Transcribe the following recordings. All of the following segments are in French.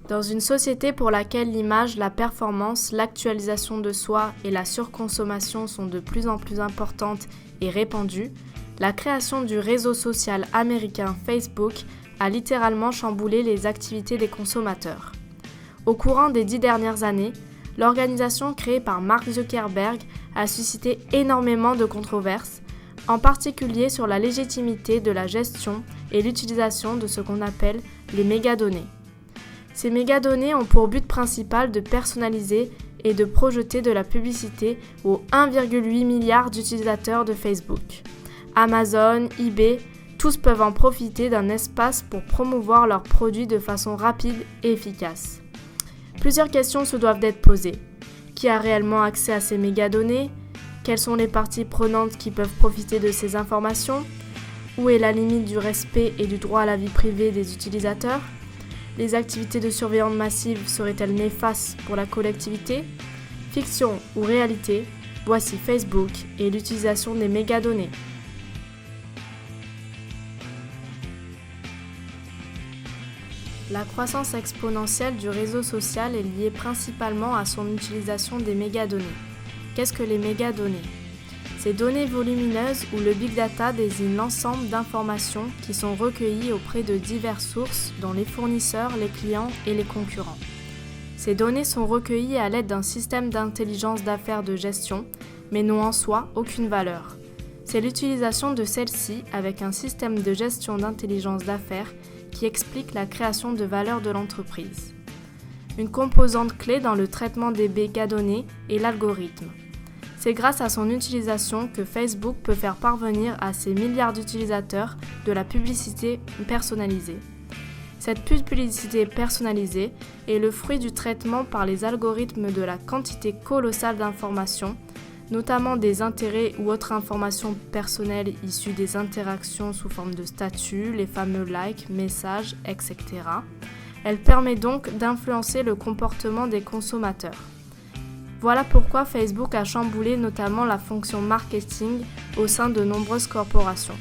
Dans une société pour laquelle l'image, la performance, l'actualisation de soi et la surconsommation sont de plus en plus importantes et répandues, la création du réseau social américain Facebook a littéralement chamboulé les activités des consommateurs. Au courant des 10 dernières années, l'organisation créée par Mark Zuckerberg a suscité énormément de controverses, en particulier sur la légitimité de la gestion et l'utilisation de ce qu'on appelle les mégadonnées. Ces mégadonnées ont pour but principal de personnaliser et de projeter de la publicité aux 1,8 milliard d'utilisateurs de Facebook. Amazon, eBay, tous peuvent en profiter d'un espace pour promouvoir leurs produits de façon rapide et efficace. Plusieurs questions se doivent d'être posées. Qui a réellement accès à ces mégadonnées ? Quelles sont les parties prenantes qui peuvent profiter de ces informations ? Où est la limite du respect et du droit à la vie privée des utilisateurs ? Les activités de surveillance massive seraient-elles néfastes pour la collectivité ? Fiction ou réalité ? Voici Facebook et l'utilisation des mégadonnées. La croissance exponentielle du réseau social est liée principalement à son utilisation des mégadonnées. Qu'est-ce que les mégadonnées ? Ces données volumineuses ou le big data désignent l'ensemble d'informations qui sont recueillies auprès de diverses sources, dont les fournisseurs, les clients et les concurrents. Ces données sont recueillies à l'aide d'un système d'intelligence d'affaires de gestion, mais n'ont en soi aucune valeur. C'est l'utilisation de celles-ci avec un système de gestion d'intelligence d'affaires qui explique la création de valeur de l'entreprise. Une composante clé dans le traitement des mégadonnées est l'algorithme. C'est grâce à son utilisation que Facebook peut faire parvenir à ses milliards d'utilisateurs de la publicité personnalisée. Cette publicité personnalisée est le fruit du traitement par les algorithmes de la quantité colossale d'informations, notamment des intérêts ou autres informations personnelles issues des interactions sous forme de statut, les fameux likes, messages, etc. Elle permet donc d'influencer le comportement des consommateurs. Voilà pourquoi Facebook a chamboulé notamment la fonction marketing au sein de nombreuses corporations.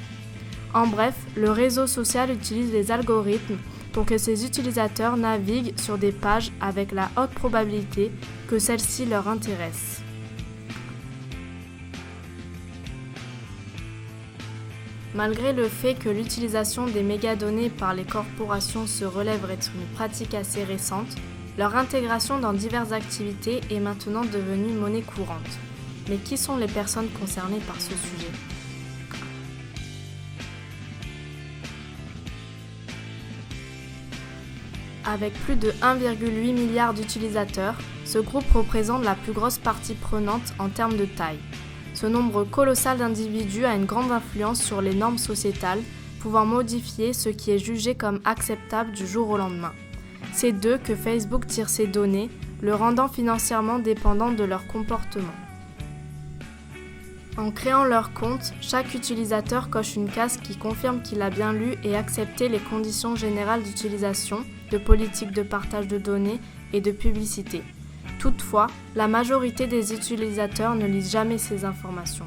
En bref, le réseau social utilise les algorithmes pour que ses utilisateurs naviguent sur des pages avec la haute probabilité que celles-ci leur intéressent. Malgré le fait que l'utilisation des mégadonnées par les corporations se relève être une pratique assez récente, leur intégration dans diverses activités est maintenant devenue monnaie courante. Mais qui sont les personnes concernées par ce sujet ? Avec plus de 1,8 milliard d'utilisateurs, ce groupe représente la plus grosse partie prenante en termes de taille. Ce nombre colossal d'individus a une grande influence sur les normes sociétales, pouvant modifier ce qui est jugé comme acceptable du jour au lendemain. C'est d'eux que Facebook tire ses données, le rendant financièrement dépendant de leur comportement. En créant leur compte, chaque utilisateur coche une case qui confirme qu'il a bien lu et accepté les conditions générales d'utilisation, de politique de partage de données et de publicité. Toutefois, la majorité des utilisateurs ne lisent jamais ces informations.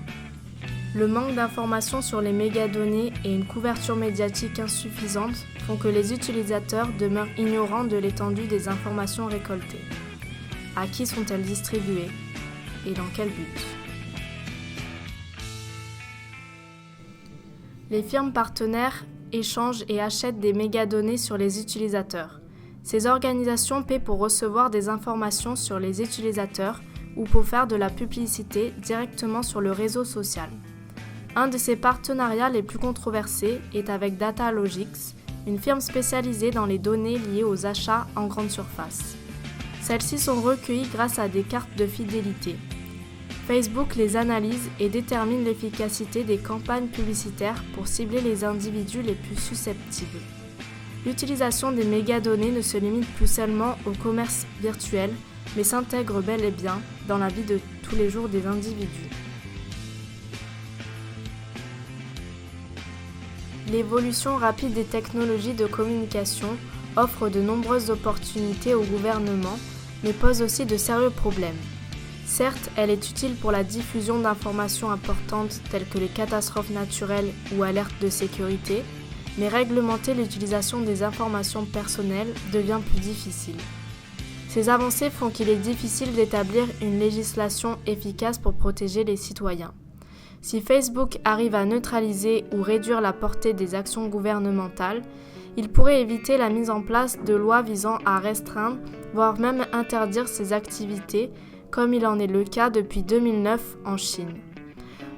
Le manque d'informations sur les mégadonnées et une couverture médiatique insuffisante font que les utilisateurs demeurent ignorants de l'étendue des informations récoltées. À qui sont-elles distribuées et dans quel but ? Les firmes partenaires échangent et achètent des mégadonnées sur les utilisateurs. Ces organisations paient pour recevoir des informations sur les utilisateurs ou pour faire de la publicité directement sur le réseau social. Un de ces partenariats les plus controversés est avec Datalogics, une firme spécialisée dans les données liées aux achats en grande surface. Celles-ci sont recueillies grâce à des cartes de fidélité. Facebook les analyse et détermine l'efficacité des campagnes publicitaires pour cibler les individus les plus susceptibles. L'utilisation des mégadonnées ne se limite plus seulement au commerce virtuel, mais s'intègre bel et bien dans la vie de tous les jours des individus. L'évolution rapide des technologies de communication offre de nombreuses opportunités au gouvernement, mais pose aussi de sérieux problèmes. Certes, elle est utile pour la diffusion d'informations importantes telles que les catastrophes naturelles ou alertes de sécurité, mais réglementer l'utilisation des informations personnelles devient plus difficile. Ces avancées font qu'il est difficile d'établir une législation efficace pour protéger les citoyens. Si Facebook arrive à neutraliser ou réduire la portée des actions gouvernementales, il pourrait éviter la mise en place de lois visant à restreindre, voire même interdire ces activités, comme il en est le cas depuis 2009 en Chine.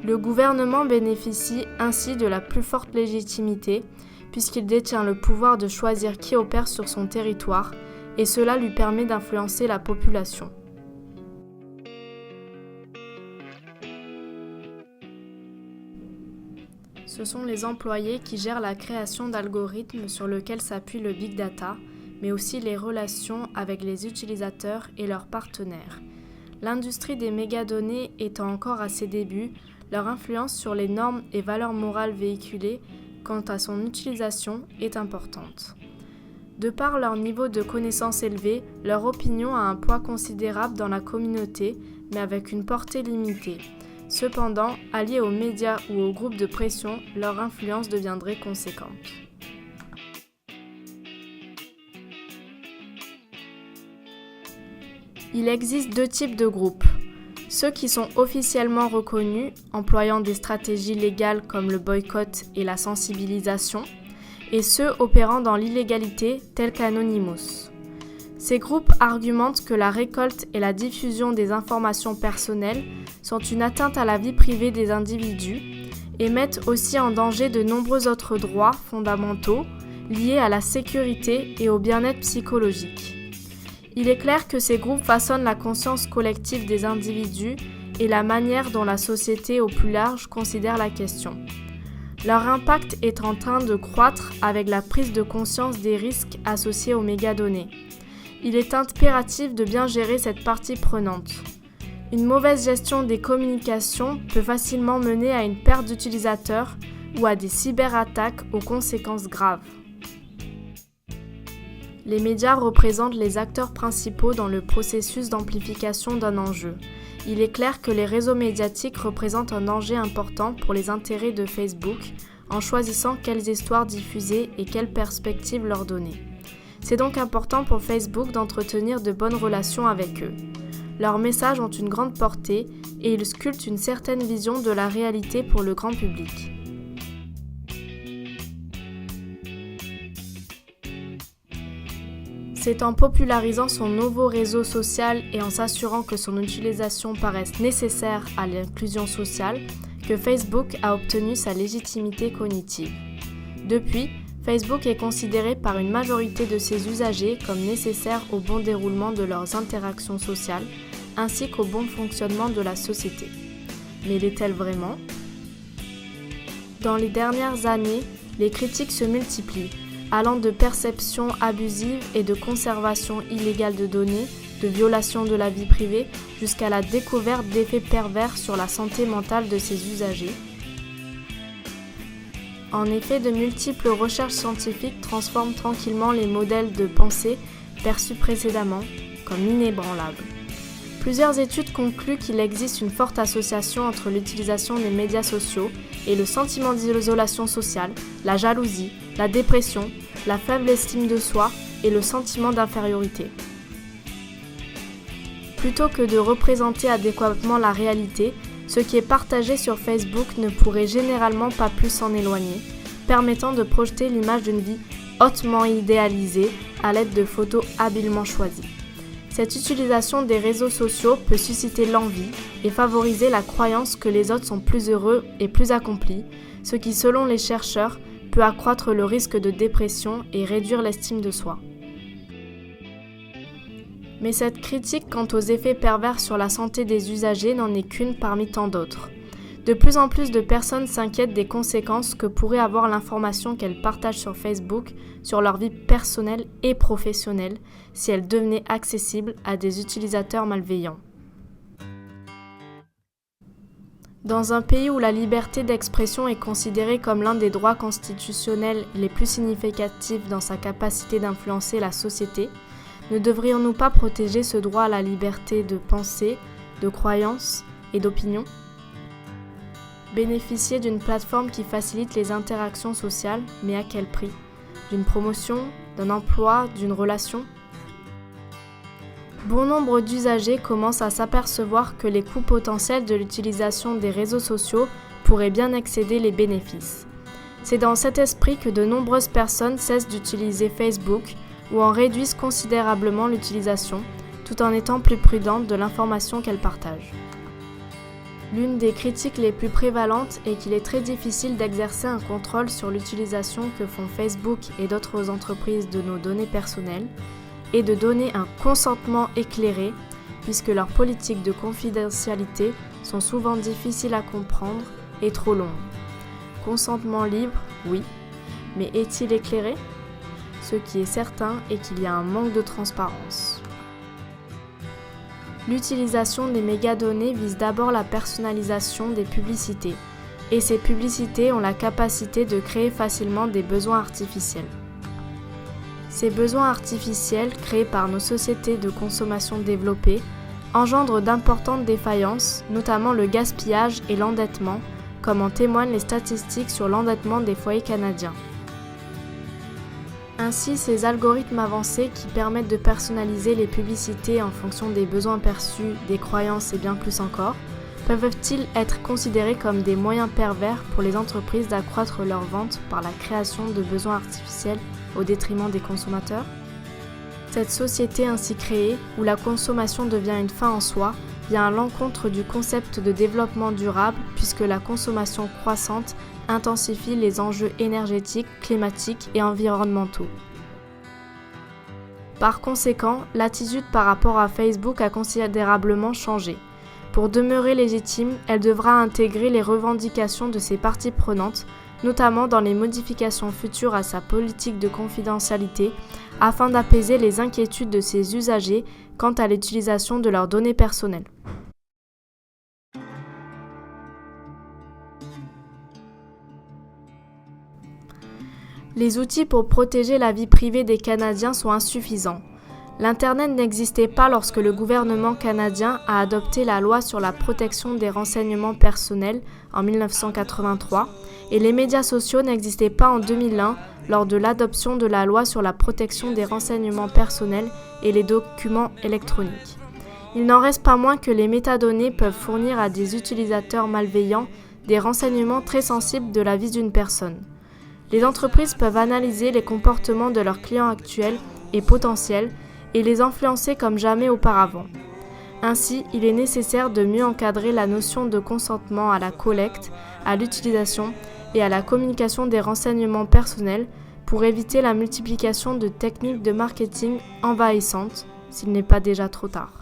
Le gouvernement bénéficie ainsi de la plus forte légitimité, puisqu'il détient le pouvoir de choisir qui opère sur son territoire, et cela lui permet d'influencer la population. Ce sont les employés qui gèrent la création d'algorithmes sur lesquels s'appuie le big data, mais aussi les relations avec les utilisateurs et leurs partenaires. L'industrie des mégadonnées étant encore à ses débuts, leur influence sur les normes et valeurs morales véhiculées quant à son utilisation est importante. De par leur niveau de connaissance élevé, leur opinion a un poids considérable dans la communauté, mais avec une portée limitée. Cependant, alliés aux médias ou aux groupes de pression, leur influence deviendrait conséquente. Il existe deux types de groupes. Ceux qui sont officiellement reconnus, employant des stratégies légales comme le boycott et la sensibilisation, et ceux opérant dans l'illégalité tels qu'Anonymous. Ces groupes argumentent que la récolte et la diffusion des informations personnelles sont une atteinte à la vie privée des individus et mettent aussi en danger de nombreux autres droits fondamentaux liés à la sécurité et au bien-être psychologique. Il est clair que ces groupes façonnent la conscience collective des individus et la manière dont la société au plus large considère la question. Leur impact est en train de croître avec la prise de conscience des risques associés aux mégadonnées. Il est impératif de bien gérer cette partie prenante. Une mauvaise gestion des communications peut facilement mener à une perte d'utilisateurs ou à des cyberattaques aux conséquences graves. Les médias représentent les acteurs principaux dans le processus d'amplification d'un enjeu. Il est clair que les réseaux médiatiques représentent un danger important pour les intérêts de Facebook en choisissant quelles histoires diffuser et quelles perspectives leur donner. C'est donc important pour Facebook d'entretenir de bonnes relations avec eux. Leurs messages ont une grande portée et ils sculptent une certaine vision de la réalité pour le grand public. C'est en popularisant son nouveau réseau social et en s'assurant que son utilisation paraisse nécessaire à l'inclusion sociale que Facebook a obtenu sa légitimité cognitive. Depuis, Facebook est considéré par une majorité de ses usagers comme nécessaire au bon déroulement de leurs interactions sociales ainsi qu'au bon fonctionnement de la société. Mais l'est-elle vraiment ? Dans les dernières années, les critiques se multiplient, allant de perceptions abusives et de conservation illégale de données, de violation de la vie privée, jusqu'à la découverte d'effets pervers sur la santé mentale de ses usagers. En effet, de multiples recherches scientifiques transforment tranquillement les modèles de pensée perçus précédemment comme inébranlables. Plusieurs études concluent qu'il existe une forte association entre l'utilisation des médias sociaux et le sentiment d'isolation sociale, la jalousie, la dépression, la faible estime de soi et le sentiment d'infériorité. Plutôt que de représenter adéquatement la réalité, ce qui est partagé sur Facebook ne pourrait généralement pas plus s'en éloigner, permettant de projeter l'image d'une vie hautement idéalisée à l'aide de photos habilement choisies. Cette utilisation des réseaux sociaux peut susciter l'envie et favoriser la croyance que les autres sont plus heureux et plus accomplis, ce qui, selon les chercheurs, peut accroître le risque de dépression et réduire l'estime de soi. Mais cette critique quant aux effets pervers sur la santé des usagers n'en est qu'une parmi tant d'autres. De plus en plus de personnes s'inquiètent des conséquences que pourrait avoir l'information qu'elles partagent sur Facebook sur leur vie personnelle et professionnelle si elle devenait accessible à des utilisateurs malveillants. Dans un pays où la liberté d'expression est considérée comme l'un des droits constitutionnels les plus significatifs dans sa capacité d'influencer la société, ne devrions-nous pas protéger ce droit à la liberté de pensée, de croyance et d'opinion ? Bénéficier d'une plateforme qui facilite les interactions sociales, mais à quel prix? D'une promotion, d'un emploi, d'une relation? Bon nombre d'usagers commencent à s'apercevoir que les coûts potentiels de l'utilisation des réseaux sociaux pourraient bien excéder les bénéfices. C'est dans cet esprit que de nombreuses personnes cessent d'utiliser Facebook ou en réduisent considérablement l'utilisation, tout en étant plus prudentes de l'information qu'elles partagent. L'une des critiques les plus prévalentes est qu'il est très difficile d'exercer un contrôle sur l'utilisation que font Facebook et d'autres entreprises de nos données personnelles et de donner un consentement éclairé puisque leurs politiques de confidentialité sont souvent difficiles à comprendre et trop longues. Consentement libre, oui, mais est-il éclairé? Ce qui est certain est qu'il y a un manque de transparence. L'utilisation des mégadonnées vise d'abord la personnalisation des publicités, et ces publicités ont la capacité de créer facilement des besoins artificiels. Ces besoins artificiels, créés par nos sociétés de consommation développées, engendrent d'importantes défaillances, notamment le gaspillage et l'endettement, comme en témoignent les statistiques sur l'endettement des foyers canadiens. Ainsi, ces algorithmes avancés qui permettent de personnaliser les publicités en fonction des besoins perçus, des croyances et bien plus encore, peuvent-ils être considérés comme des moyens pervers pour les entreprises d'accroître leurs ventes par la création de besoins artificiels au détriment des consommateurs? Cette société ainsi créée, où la consommation devient une fin en soi, vient à l'encontre du concept de développement durable puisque la consommation croissante intensifie les enjeux énergétiques, climatiques et environnementaux. Par conséquent, l'attitude par rapport à Facebook a considérablement changé. Pour demeurer légitime, elle devra intégrer les revendications de ses parties prenantes, notamment dans les modifications futures à sa politique de confidentialité, afin d'apaiser les inquiétudes de ses usagers quant à l'utilisation de leurs données personnelles. Les outils pour protéger la vie privée des Canadiens sont insuffisants. L'Internet n'existait pas lorsque le gouvernement canadien a adopté la loi sur la protection des renseignements personnels en 1983 et les médias sociaux n'existaient pas en 2001 lors de l'adoption de la loi sur la protection des renseignements personnels et les documents électroniques. Il n'en reste pas moins que les métadonnées peuvent fournir à des utilisateurs malveillants des renseignements très sensibles de la vie d'une personne. Les entreprises peuvent analyser les comportements de leurs clients actuels et potentiels et les influencer comme jamais auparavant. Ainsi, il est nécessaire de mieux encadrer la notion de consentement à la collecte, à l'utilisation et à la communication des renseignements personnels pour éviter la multiplication de techniques de marketing envahissantes, s'il n'est pas déjà trop tard.